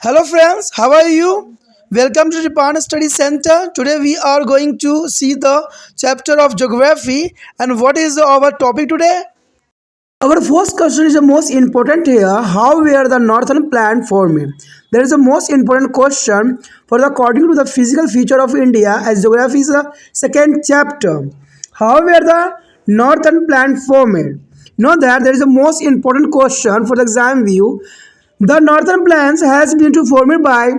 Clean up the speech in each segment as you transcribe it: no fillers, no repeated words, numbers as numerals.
Hello friends, how are you? Welcome to Japan Study Center. Today we are going to see the chapter of geography and what is our topic today? Our first question is the most important here. How were the northern plains formed? There is a most important question for the according to the physical feature of India as geography is the second chapter. How were the northern plains formed? Know that there is a most important question for the exam view. The northern plains has been formed by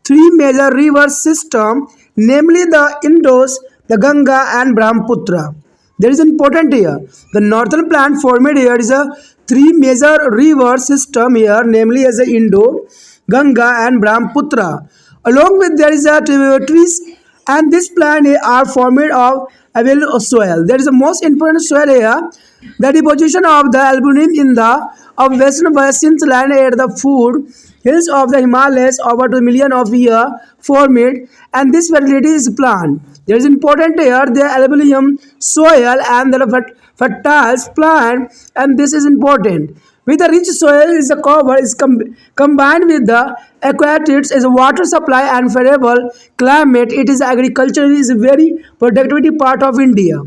three major river systems, namely the Indus, the Ganga and Brahmaputra. There is important here. The northern plain formed here is a three major river system here, namely as the Indo, Ganga and Brahmaputra. Along with there is a tributaries and this plain are formed of available soil. There is a most important soil here. The deposition of the albumin in the of western basins land at the foot hills of the Himalayas over 2 million of years formed, and this fertility is plant. There is important here the alluvium soil and the fertile plant, and this is important. With the rich soil is the cover is combined with the aquatics is a water supply and favorable climate. It is agriculture is a very productivity part of India.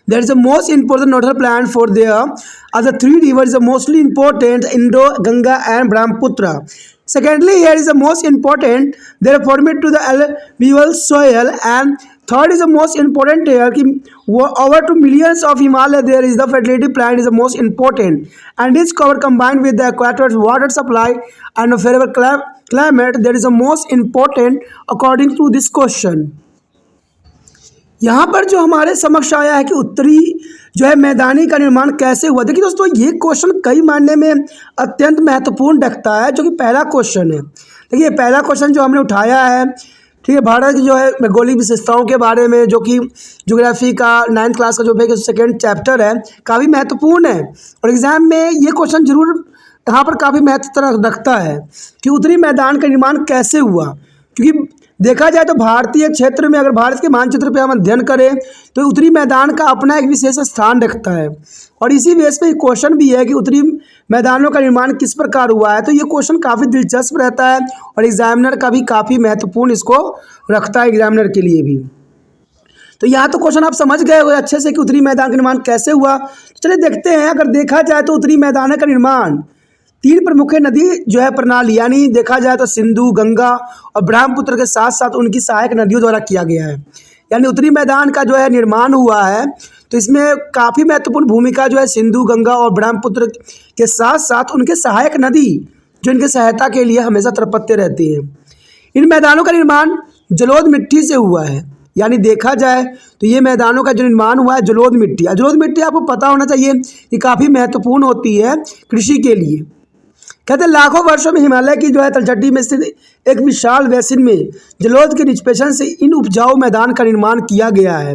There is the most important northern plant for there are the three rivers the mostly important Indo, Ganga and Brahmaputra. Secondly, here is the most important they are formed to the alluvial soil, and third is the most important here over to millions of Himalaya there is the fertility plant is the most important, and this cover combined with the aquatic water supply and a favorable climate there is the most important according to this question. यहाँ पर जो हमारे समक्ष आया है कि उत्तरी जो है मैदानी का निर्माण कैसे हुआ। देखिए दोस्तों, ये क्वेश्चन कई मायने में अत्यंत महत्वपूर्ण रखता है, जो कि पहला क्वेश्चन है। देखिए पहला क्वेश्चन जो हमने उठाया है, ठीक है, भारत की जो है भौगोलिक विशेषताओं के बारे में, जो कि ज्योग्राफी का 9th क्लास का जो है सेकेंड चैप्टर है, काफ़ी महत्वपूर्ण है और एग्ज़ाम में ये क्वेश्चन जरूर यहाँ पर काफ़ी महत्व रखता है कि उत्तरी मैदान का निर्माण कैसे हुआ। क्योंकि देखा जाए तो भारतीय क्षेत्र में अगर भारत के मानचित्र पे हम अध्ययन करें तो उत्तरी मैदान का अपना एक विशेष स्थान रखता है, और इसी बेस पे क्वेश्चन भी है कि उत्तरी मैदानों का निर्माण किस प्रकार हुआ है। तो ये क्वेश्चन काफ़ी दिलचस्प रहता है और एग्जामिनर का भी काफ़ी महत्वपूर्ण इसको रखता है एग्जामिनर के लिए भी। तो यहाँ तो क्वेश्चन आप समझ गए हो अच्छे से कि उत्तरी मैदान का निर्माण कैसे हुआ। तो चलिए देखते हैं, अगर देखा जाए तो उत्तरी मैदान का निर्माण तीन प्रमुख नदी जो है प्रणाली यानी देखा जाए तो सिंधु, गंगा और ब्रह्मपुत्र के साथ साथ उनकी सहायक नदियों द्वारा किया गया है। यानी उत्तरी मैदान का जो है निर्माण हुआ है, तो इसमें काफ़ी महत्वपूर्ण भूमिका जो है सिंधु, गंगा और ब्रह्मपुत्र के साथ साथ उनके सहायक नदी जो इनके सहायता के लिए हमेशा तत्पर रहती हैं। इन मैदानों का निर्माण जलोढ़ मिट्टी से हुआ है। यानी देखा जाए तो ये मैदानों का जो निर्माण हुआ है जलोढ़ मिट्टी। जलोढ़ मिट्टी आपको पता होना चाहिए कि काफ़ी महत्वपूर्ण होती है कृषि के लिए। कहते हैं लाखों वर्षों में हिमालय की जो है तलछटी में स्थित एक विशाल बेसिन में जलोढ़ के निष्पेषण से इन उपजाऊ मैदान का निर्माण किया गया है,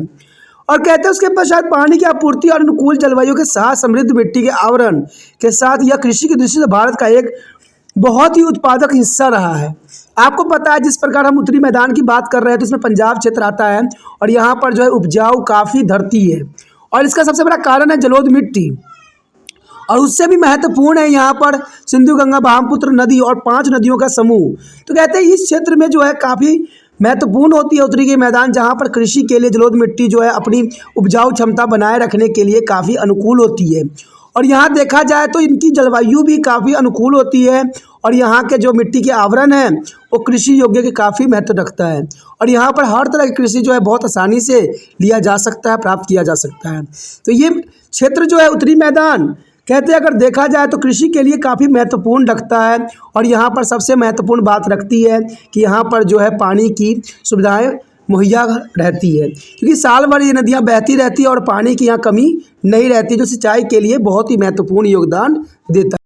और कहते हैं उसके पश्चात पानी की आपूर्ति और अनुकूल जलवायु के साथ समृद्ध मिट्टी के आवरण के साथ यह कृषि की दृष्टि से भारत का एक बहुत ही उत्पादक हिस्सा रहा है। आपको पता है जिस प्रकार हम उत्तरी मैदान की बात कर रहे हैं तो इसमें पंजाब क्षेत्र आता है और यहाँ पर जो है उपजाऊ काफ़ी धरती है, और इसका सबसे बड़ा कारण है जलोढ़ मिट्टी, और उससे भी महत्वपूर्ण है यहाँ पर सिंधु, गंगा, ब्रह्मपुत्र नदी और 5 नदियों का समूह। तो कहते हैं इस क्षेत्र में जो है काफ़ी महत्वपूर्ण होती है उत्तरी के मैदान, जहाँ पर कृषि के लिए जलोढ़ मिट्टी जो है अपनी उपजाऊ क्षमता बनाए रखने के लिए काफ़ी अनुकूल होती है। और यहाँ देखा जाए तो इनकी जलवायु भी काफ़ी अनुकूल होती है, और यहाँ के जो मिट्टी के आवरण हैं वो कृषि योग्य के काफ़ी महत्व रखता है, और यहाँ पर हर तरह की कृषि जो है बहुत आसानी से लिया जा सकता है, प्राप्त किया जा सकता है। तो ये क्षेत्र जो है उत्तरी मैदान कहते हैं अगर देखा जाए तो कृषि के लिए काफ़ी महत्वपूर्ण रखता है, और यहाँ पर सबसे महत्वपूर्ण बात रखती है कि यहाँ पर जो है पानी की सुविधाएं मुहैया रहती है, क्योंकि साल भर ये नदियाँ बहती रहती है और पानी की यहाँ कमी नहीं रहती, जो सिंचाई के लिए बहुत ही महत्वपूर्ण योगदान देता है।